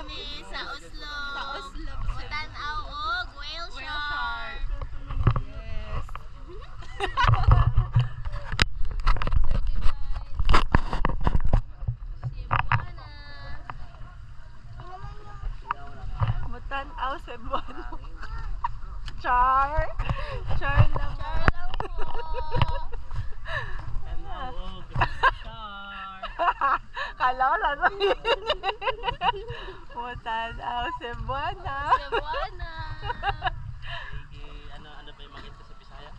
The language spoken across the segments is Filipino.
kami sa Oslo. Sa Oslo. Matanaw og whale shark. Yes. Matanaw sa Cebuano. Char. Char lang. Char lang po. Kala ko lang Matanaw Cebuana. Cebuana. Ano pa yung makita sa Bisaya?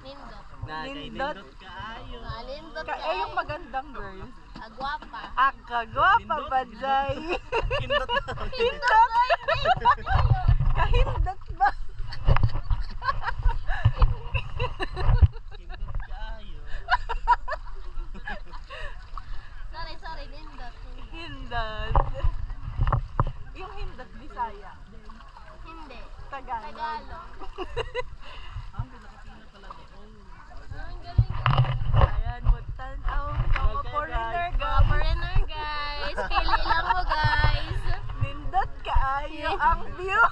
Nindot. Nindot. Kaayo. Nindot Eh, yung magandang girl. Agwapa. Akagwapa ba, Jay? Hindot na. Hindot! Kahindot ba? Hindot kaayo. Sorry, nindot. Hindot. Yung hindot, Bisaya. Hindi. Tagalog. Tagalog. Ang pinakapila pala doon. Ang galing. Ayan, Matanaw. Mga foreigner, Mga guys. foreigner guys. Pili lang mo guys. Nindot kaayo ang view.